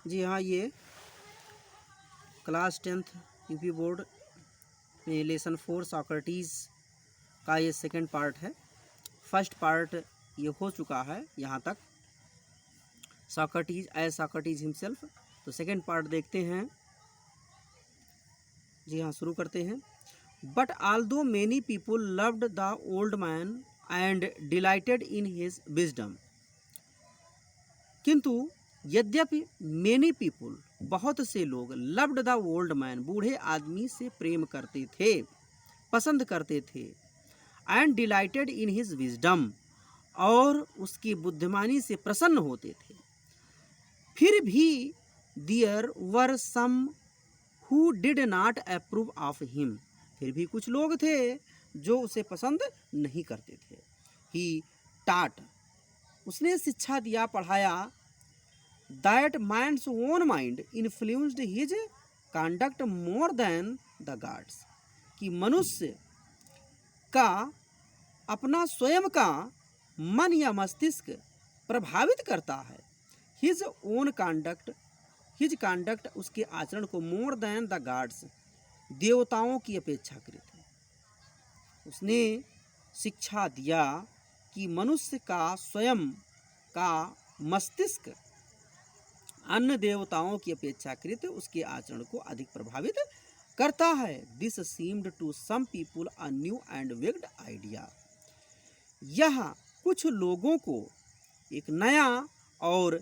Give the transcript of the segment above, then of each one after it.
जी हाँ, ये class 10th UP board में लेसन 4 सॉक्रेटिस का ये सेकंड पार्ट है। फर्स्ट पार्ट ये हो चुका है यहाँ तक, सॉक्रेटिस एज सॉक्रेटिस हिमसेल्फ। तो सेकंड पार्ट देखते हैं। जी हाँ, शुरू करते हैं। But Aldous many people loved the old man and delighted in his wisdom, किंतु यद्यपि मेनी पीपुल बहुत से लोग लव्ड द ओल्ड मैन बूढ़े आदमी से प्रेम करते थे, पसंद करते थे, and delighted in his wisdom और उसकी बुद्धिमानी से प्रसन्न होते थे, फिर भी there were some who did not approve of him, फिर भी कुछ लोग थे जो उसे पसंद नहीं करते थे। ही टाट, उसने शिक्षा दिया, पढ़ाया, that man's own mind influenced his conduct more than the gods, कि मनुष्य का अपना स्वयं का मन या मस्तिष्क प्रभावित करता है। His own conduct, his conduct, उसके आचरण को, मोर देन द गॉड्स, देवताओं की अपेक्षाकृत। उसने शिक्षा दिया कि मनुष्य का स्वयं का मस्तिष्क अन्य देवताओं की अपेक्षाकृत उसके आचरण को अधिक प्रभावित करता है। This seemed to some people a new and wicked idea, यह कुछ लोगों को एक नया और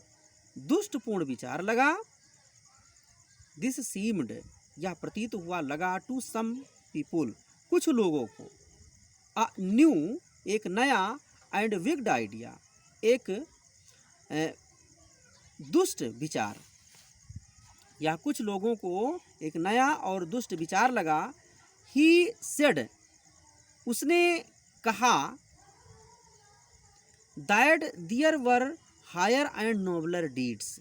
दुष्टपूर्ण विचार लगा। दिस सीम्ड, यह प्रतीत हुआ, लगा, टू सम पीपुल, कुछ लोगों को, अ न्यू, एक नया, एंड विग्ड आइडिया, एक दुष्ट विचार, या कुछ लोगों को एक नया और दुष्ट विचार लगा। ही सेड, उसने कहा, that there were higher and nobler deeds,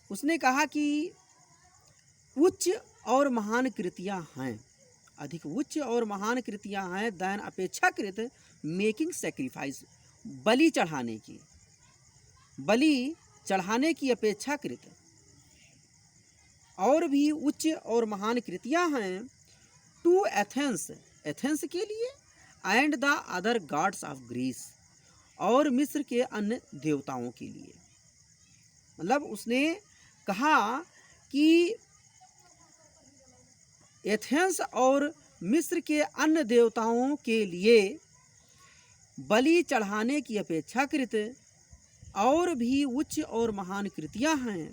उसने कहा कि उच्च और महान कृतियां हैं, अधिक उच्च और महान कृतियां हैं, दैन अपेक्षाकृत मेकिंग सेक्रीफाइस, बलि चढ़ाने की, बलि चढ़ाने की अपेक्षाकृत और भी उच्च और महान कृतियां हैं। टू एथेंस, एथेंस के लिए, and the other gods of Greece, और मिस्र के अन्य देवताओं के लिए। मतलब उसने कहा कि एथेंस और मिस्र के अन्य देवताओं के लिए बलि चढ़ाने की अपेक्षाकृत और भी उच्च और महान कृतियां हैं।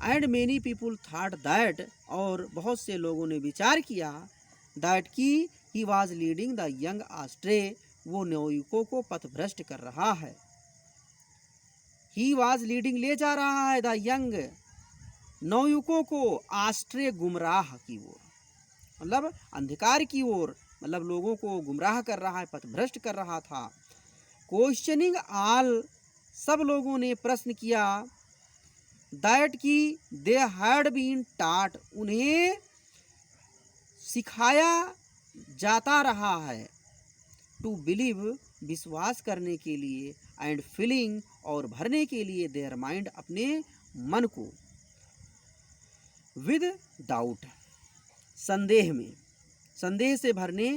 And many people thought that, और बहुत से लोगों ने विचार किया, दैट की he was leading the young astray, वो नवयुवकों को पथभ्रष्ट कर रहा है। ही वॉज लीडिंग, ले जा रहा है, द यंग, नवयुवकों को, आस्ट्रे, गुमराह की ओर, मतलब अंधकार की ओर, मतलब लोगों को गुमराह कर रहा है, पथभ्रष्ट कर रहा था। क्वेश्चनिंग ऑल, सब लोगों ने प्रश्न किया, दैट की दे हैड बीन टाट, उन्हें सिखाया जाता रहा है, टू बिलीव, विश्वास करने के लिए, एंड फीलिंग, और भरने के लिए, देयर माइंड, अपने मन को, विद डाउट, संदेह में, संदेह से भरने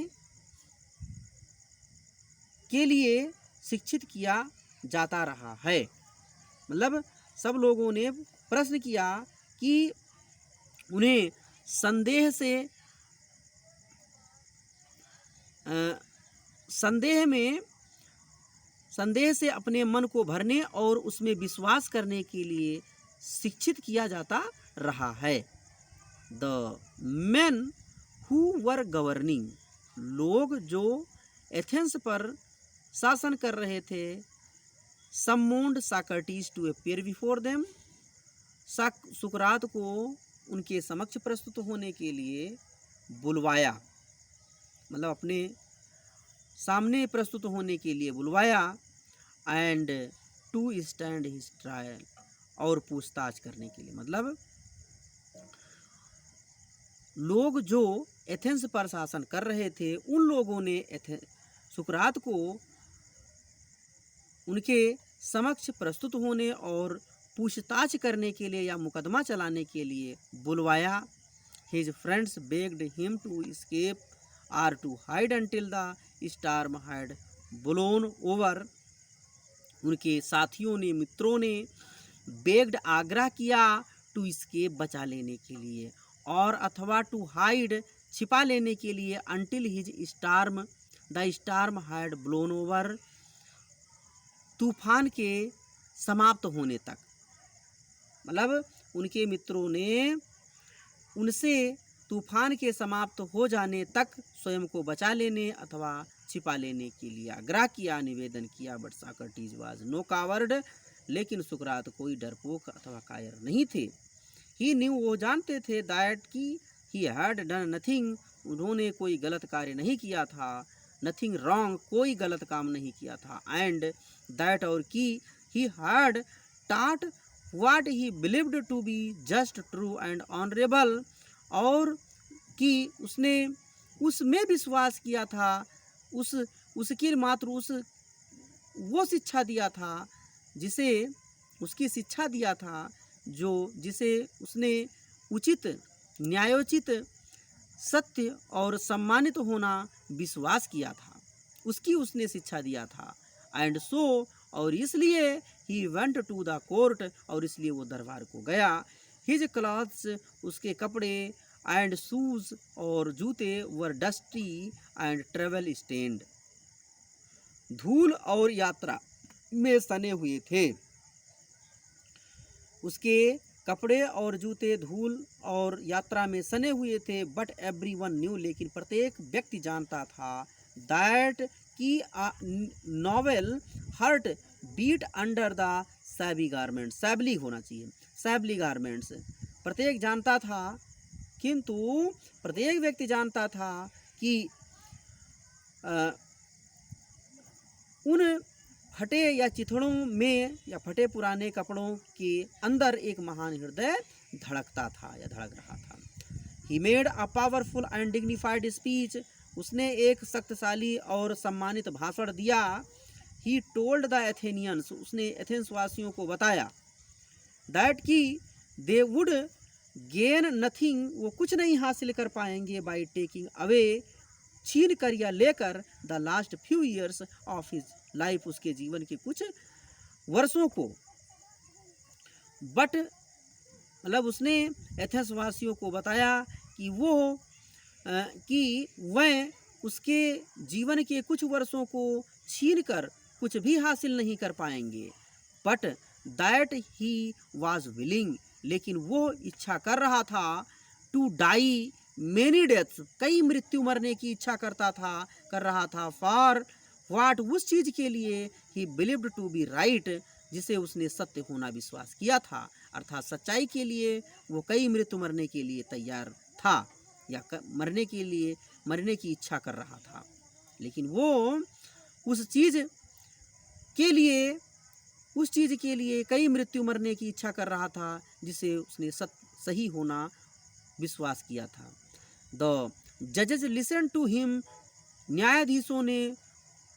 के लिए शिक्षित किया जाता रहा है। मतलब सब लोगों ने प्रश्न किया कि उन्हें संदेह से, संदेह से अपने मन को भरने और उसमें विश्वास करने के लिए शिक्षित किया जाता रहा है। The man who were governing, लोग जो एथेंस पर शासन कर रहे थे, summoned Socrates to appear before them, सुकरात को उनके समक्ष प्रस्तुत होने के लिए बुलवाया, मतलब अपने सामने प्रस्तुत होने के लिए बुलवाया, and to stand his trial, और पूछताछ करने के लिए, मतलब लोग जो एथेंस पर शासन कर रहे थे, उन लोगों ने सुकरात को उनके समक्ष प्रस्तुत होने और पूछताछ करने के लिए या मुकदमा चलाने के लिए बुलवाया। His friends begged him to escape or to hide until the storm had blown over. उनके साथियों ने, मित्रों ने बेग्ड आग्रह किया टू एस्केप बचा लेने के लिए, और अथवा टू हाइड छिपा लेने के लिए, until his storm the storm had blown over, तूफान के समाप्त होने तक। मतलब उनके मित्रों ने उनसे तूफान के समाप्त हो जाने तक स्वयं को बचा लेने अथवा छिपा लेने के लिए आग्रह किया, निवेदन किया। But Socrates was no coward, लेकिन सुकरात कोई डरपोक अथवा कायर नहीं थे। ही न्यू, वो जानते थे, दैट की ही हैड डन नथिंग, उन्होंने कोई गलत कार्य नहीं किया था, नथिंग रॉन्ग, कोई गलत काम नहीं किया था, एंड दैट, और की he had taught what he believed to be just true and honourable, और कि उसने उसमें विश्वास किया था, उसकी मात्र वो शिक्षा दिया था, जिसे उसकी शिक्षा दिया था, जिसे उसने उचित, न्यायोचित, सत्य और सम्मानित होना विश्वास किया था, उसकी उसने शिक्षा दिया था। एंड सो, और इसलिए he went to the court, और इसलिए वो दरबार को गया। हिज क्लॉथ्स, उसके कपड़े, एंड शूज, और जूते, वर डस्टी एंड ट्रेवल स्टेन्ड, धूल और यात्रा में सने हुए थे। उसके कपड़े और जूते धूल और यात्रा में सने हुए थे। बट एवरीवन न्यू, लेकिन प्रत्येक व्यक्ति जानता था, दैट की noble heart beat under the shabby garments, shabbily होना चाहिए, सैबली गारमेंट्स, प्रत्येक जानता था, किंतु प्रत्येक व्यक्ति जानता था कि उन फटे या चिथड़ों में या फटे पुराने कपड़ों के अंदर एक महान हृदय धड़कता था या धड़क रहा था। He made a powerful and dignified speech, उसने एक शक्तिशाली और सम्मानित भाषण दिया। ही टोल्ड द एथेनियंस, उसने एथेंस वासियों को बताया, दैट की दे वुड गेन नथिंग, वो कुछ नहीं हासिल कर पाएंगे, बाई टेकिंग अवे, छीन कर या लेकर, the last few years of his life, उसके जीवन के कुछ वर्षों को। बट मतलब उसने एथेंस वासियों को बताया कि वह उसके जीवन के कुछ वर्षों को छीन कर कुछ भी हासिल नहीं कर पाएंगे। But that he was willing, लेकिन वो इच्छा कर रहा था, टू डाई मेनी डेथ्स, कई मृत्यु मरने की इच्छा कर रहा था, फॉर व्हाट, उस चीज के लिए, he believed to be right, जिसे उसने सत्य होना विश्वास किया था, अर्थात सच्चाई के लिए वो कई मृत्यु मरने के लिए तैयार था या मरने की इच्छा कर रहा था। लेकिन वो उस चीज के लिए कई मृत्यु मरने की इच्छा कर रहा था, जिसे उसने सही होना विश्वास किया था। द जजेस लिसन टू हिम, न्यायाधीशों ने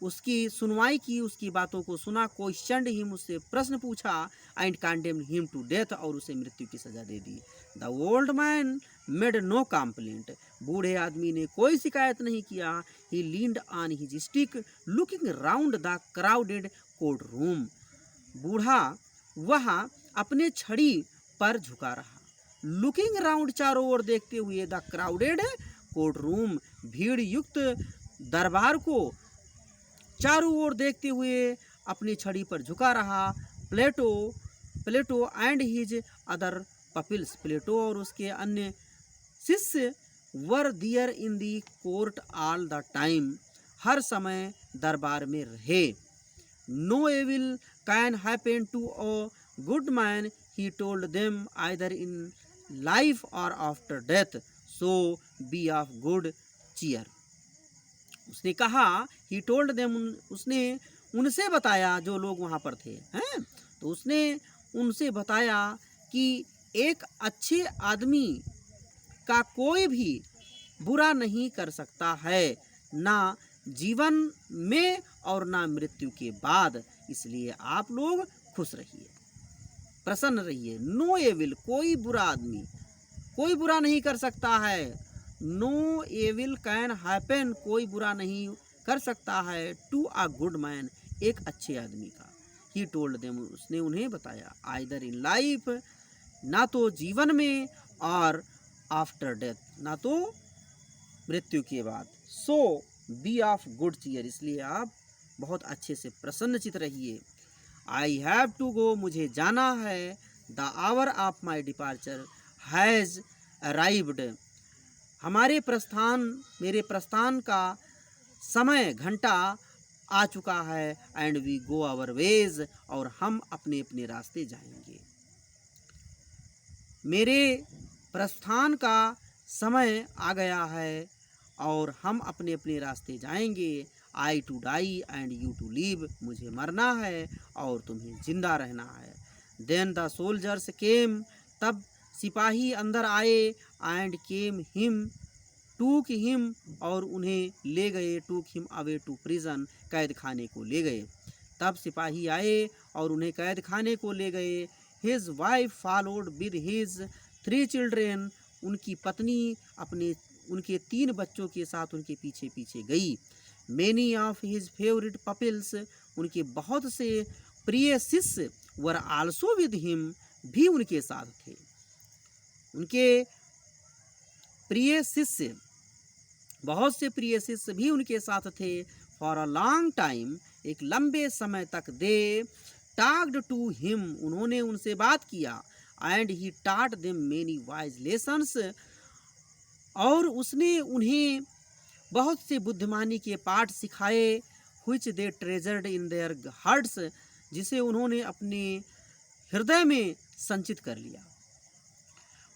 उसकी सुनवाई की, उसकी बातों को सुना। क्वेश्चनड हिम, उससे प्रश्न पूछा। And condemned him to death, और उसे मृत्यु की सजा दे दी। The old man made no complaint, बूढ़े आदमी ने कोई शिकायत नहीं किया। He leaned on his stick looking round the crowded court room, बूढ़ा वह अपने छड़ी पर झुका रहा, लुकिंग राउंड, चारों ओर देखते हुए, द क्राउडेड कोर्ट रूम, भीड़ युक्त दरबार को चारों ओर देखते हुए अपनी छड़ी पर झुका रहा। Plato and his other pupils, प्लेटो और उसके अन्य शिष्य, were there in the court all the time, हर समय दरबार में रहे। No evil can happen to a good man, he told them, either in life और after death, so be of good cheer. उसने कहा, ही टोल्ड देम, उसने उनसे बताया, जो लोग वहाँ पर थे, हैं, तो उसने उनसे बताया कि एक अच्छे आदमी का कोई भी बुरा नहीं कर सकता है, ना जीवन में और ना मृत्यु के बाद, इसलिए आप लोग खुश रहिए। प्रसन्न रहिए। नो एविल, कोई बुरा आदमी, कोई बुरा नहीं कर सकता है। नो एविल कैन हैपन, कोई बुरा नहीं कर सकता है टू अ गुड मैन, एक अच्छे आदमी का। ही टोल्ड देम, उसने उन्हें बताया, आइदर इन लाइफ, ना तो जीवन में, और आफ्टर डेथ, ना तो मृत्यु के बाद। सो बी ऑफ गुड चीयर, इसलिए आप बहुत अच्छे से प्रसन्नचित रहिए। आई हैव टू गो, मुझे जाना है। The hour of my departure has arrived, हमारे प्रस्थान, मेरे प्रस्थान का समय, घंटा आ चुका है। And we go our ways, और हम अपने अपने रास्ते जाएंगे। मेरे प्रस्थान का समय आ गया है और हम अपने अपने रास्ते जाएंगे। I to die and you to live, मुझे मरना है और तुम्हें जिंदा रहना है। देन द सोल्जर्स केम, तब सिपाही अंदर आए। एंड केम हिम, टूक हिम, और उन्हें ले गए। टूक हिम अवे टू प्रिजन, कैद खाने को ले गए। तब सिपाही आए और उन्हें कैद खाने को ले गए। His wife followed with his 3 children, उनकी पत्नी उनके 3 बच्चों के साथ उनके पीछे पीछे गई। मैनी ऑफ हिज फेवरेट पपिल्स, उनके बहुत से प्रिय शिष्य वर आल्सो विद हिम, भी उनके साथ थे। उनके प्रिय शिष्य, बहुत से प्रिय शिष्य भी उनके साथ थे। फॉर अ लॉन्ग टाइम, एक लंबे समय तक। दे टॉक्ड टू हिम, उन्होंने उनसे बात किया। And he taught them many wise lessons, और उसने उन्हें बहुत से बुद्धिमानी के पाठ सिखाए। Which they treasured in their hearts, जिसे उन्होंने अपने हृदय में संचित कर लिया।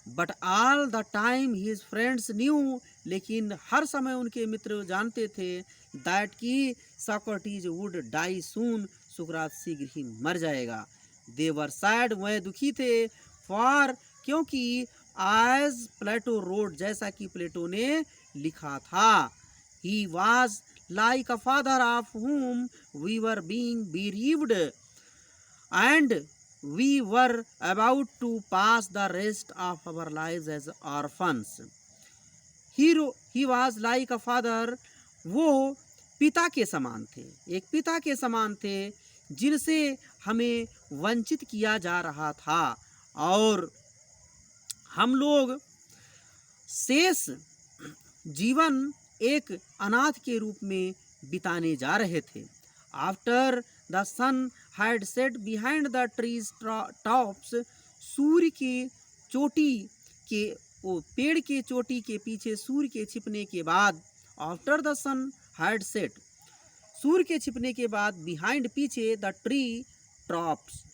But all the time his friends new, लेकिन हर समय उनके मित्र जानते थे। दैट की सॉक्रेटिस वुड डाई सून, सुकरात शीघ्र ही मर जाएगा। दे वर सैड, वह दुखी थे। फॉर, क्योंकि एज प्लेटो रोड, जैसा कि प्लेटो ने लिखा था, he was like a father of whom we were being bereaved, and we were about to pass the rest of our lives as orphans. He was like a father, वो पिता के समान थे, एक पिता के समान थे जिनसे हमें वंचित किया जा रहा था, और हम लोग शेष जीवन एक अनाथ के रूप में बिताने जा रहे थे। After the sun had set behind the trees tops, सूर्य के चोटी के, पेड़ के चोटी के पीछे सूर्य के छिपने के बाद। After the sun had set, सूर्य के छिपने के बाद। बिहाइंड, पीछे। द ट्री टॉप्स,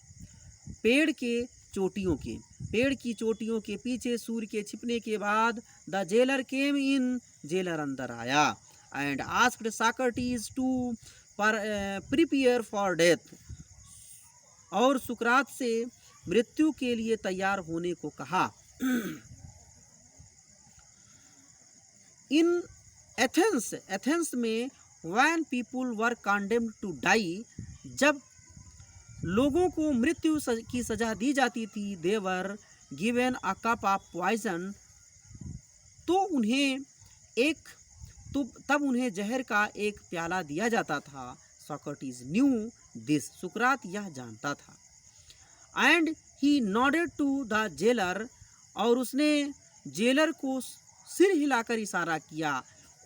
पेड़ के चोटियों के, पेड़ की चोटियों के पीछे सूर्य के छिपने के बाद। The jailer came in, jailer अंदर आया। And asked Socrates to prepare for death, और सुकरात से मृत्यु के लिए तैयार होने को कहा। इन एथेंस, एथेंस में when people were condemned to die, जब लोगों को मृत्यु की सजा दी जाती थी, they were given a cup of poison, तो उन्हें तब उन्हें जहर का एक प्याला दिया जाता था। सॉक्रेटिस न्यू दिस, सुकरात यह जानता था। And he nodded to the jailer, और उसने जेलर को सिर हिलाकर इशारा किया।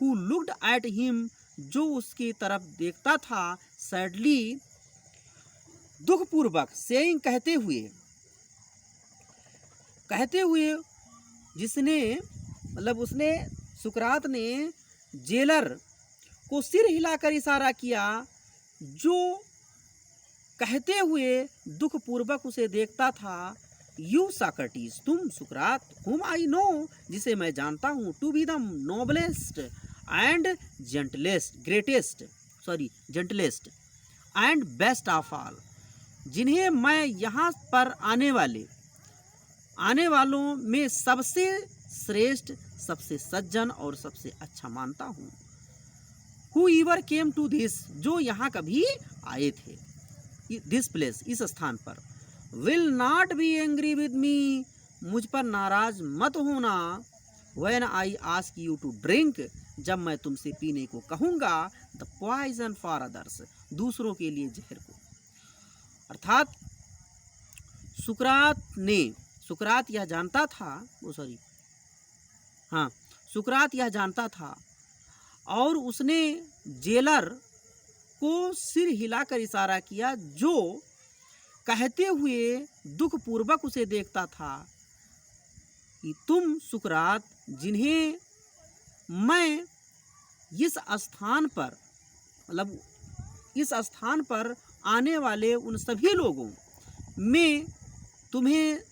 हु लुक्ड एट हिम, जो उसकी तरफ देखता था। सैडली, दुखपूर्वक। सेइंग, कहते हुए, जिसने मतलब उसने, सुकरात ने जेलर को सिर हिलाकर इशारा किया, जो कहते हुए दुखपूर्वक उसे देखता था। यू सॉक्रेटिस, तुम सुकरात, whom I know, जिसे मैं जानता हूँ, to be the noblest and gentlest and best of all, जिन्हें मैं यहाँ पर आने वालों में सबसे श्रेष्ठ, सबसे सज्जन और सबसे अच्छा मानता हूँ। Whoever came to this, जो यहाँ कभी आए थे, दिस प्लेस, इस स्थान पर। Will not be angry with me, मुझ पर नाराज मत होना। When I ask you to drink, जब मैं तुमसे पीने को कहूँगा। द पॉइजन फॉर अदर्स, दूसरों के लिए जहर को। अर्थात सुकरात यह जानता था, सुकरात यह जानता था और उसने जेलर को सिर हिलाकर इशारा किया, जो कहते हुए दुखपूर्वक उसे देखता था कि तुम सुकरात, जिन्हें मैं इस स्थान पर आने वाले उन सभी लोगों में तुम्हें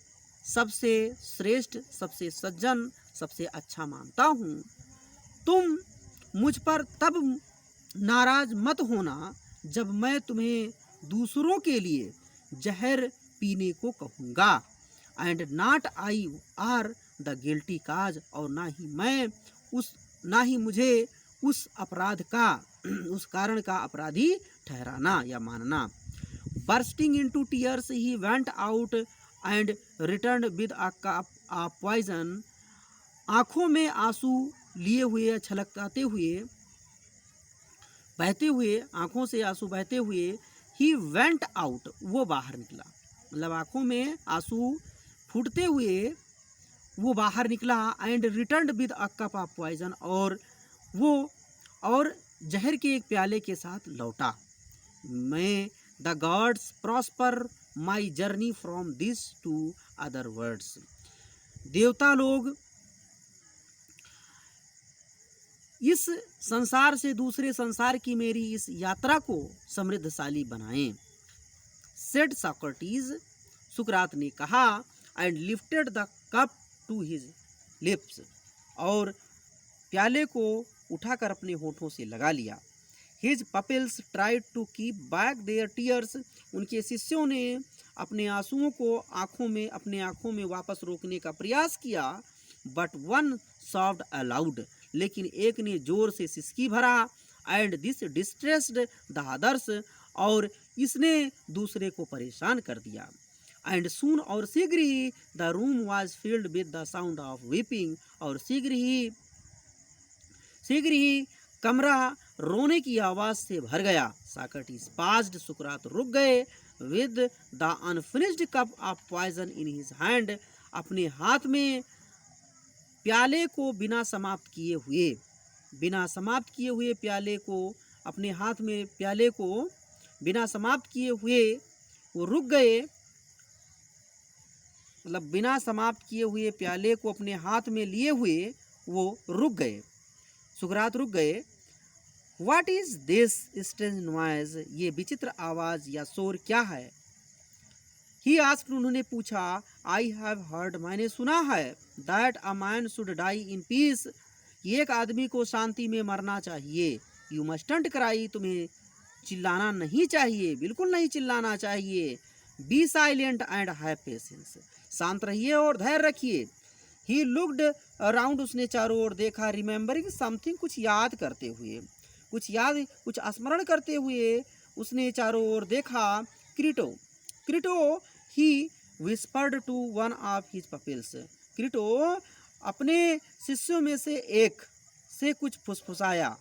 सबसे श्रेष्ठ, सबसे सज्जन, सबसे अच्छा मानता हूँ। तुम मुझ पर तब नाराज मत होना जब मैं तुम्हें दूसरों के लिए जहर पीने को कहूँगा। And not I are the guilty cause, और ना ही मुझे उस अपराध का, उस कारण का अपराधी ठहराना या मानना। Bursting into tears he went out and return with a cup of poison, आंखों में आंसू लिए हुए, छलकाते हुए, बहते हुए, आंखों से आंसू बहते हुए, ही वेंट आउट, वो बाहर निकला। मतलब आंखों में आंसू फूटते हुए वो बाहर निकला। And return with a cup of poison, और जहर के एक प्याले के साथ लौटा। May the gods prosper my journey from this to other worlds, देवता लोग इस संसार से दूसरे संसार की मेरी इस यात्रा को समृद्धशाली बनाएं। सेड सॉक्रेटिस, सुकरात ने कहा। And lifted the cup to his lips, और प्याले को उठाकर अपने होठों से लगा लिया। His pupils tried to keep back their tears, उनके शिष्यों ने अपने आंसुओं को अपने आंखों में वापस रोकने का प्रयास किया। बट वन सॉफ्ट अलाउड, लेकिन एक ने जोर से सिसकी भरा। And this distressed the others, और इसने दूसरे को परेशान कर दिया। एंड सून, और शीघ्र ही the room was filled with the sound of weeping, और शीघ्र ही कमरा रोने की आवाज से भर गया। सॉक्रेटिस पास्ड, सुकरात रुक गए। With the unfinished cup of poison in his hand, अपने हाथ में प्याले को बिना समाप्त किए हुए प्याले को, अपने हाथ में प्याले को बिना समाप्त किए हुए वो रुक गए। मतलब बिना समाप्त किए हुए प्याले को अपने हाथ में लिए हुए वो रुक गए, सुकरात रुक गए। What is this strange noise, ये विचित्र आवाज या शोर क्या है। ही आस्क्ड, उन्होंने पूछा। आई हैव हर्ड, मैंने सुना है। That a man should die in peace, एक आदमी को शांति में मरना चाहिए। यू मस्टंट क्राई, तुम्हें चिल्लाना नहीं चाहिए, बिल्कुल नहीं चिल्लाना चाहिए। Be silent and have patience, शांत रहिए और धैर्य रखिए। ही लुक्ड अराउंड, उसने चारों ओर देखा। रिमेंबरिंग समथिंग, कुछ याद करते हुए, कुछ स्मरण करते हुए उसने चारों ओर देखा। Crito, he whispered to one of his pupils, Crito अपने शिष्यों में से एक से कुछ फुसफुसाया।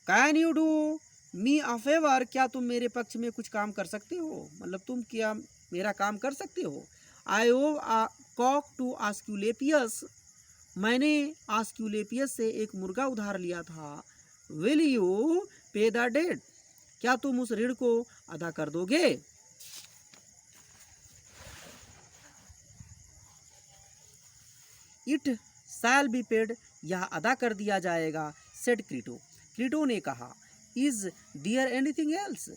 Can you do me a favour, क्या तुम मेरे पक्ष में कुछ काम कर सकते हो, मतलब तुम क्या मेरा काम कर सकते हो। आई ओव अ कॉक टू आस्क्यूलेपियस, मैंने आस्क्यूलेपियस से एक मुर्गा उधार लिया था। विल यू पे द डेट, क्या तुम उस ऋण को अदा कर दोगे। इट शैल बी पेड, यह अदा कर दिया जाएगा। सेड क्रिटो ने कहा। इज देयर एनीथिंग एल्स,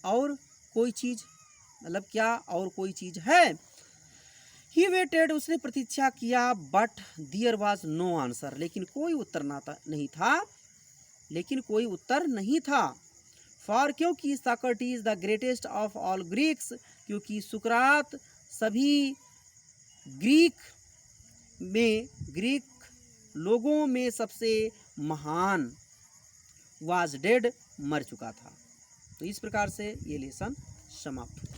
और कोई चीज, मतलब क्या और कोई चीज है। ही वेटेड, उसने प्रतीक्षा किया। But there was no answer, लेकिन कोई उत्तर नहीं था। फॉर, क्योंकि Socrates the greatest of all Greeks, क्योंकि सुकरात सभी ग्रीक लोगों में सबसे महान, वाज डेड, मर चुका था। तो इस प्रकार से ये लेसन समाप्त हुआ।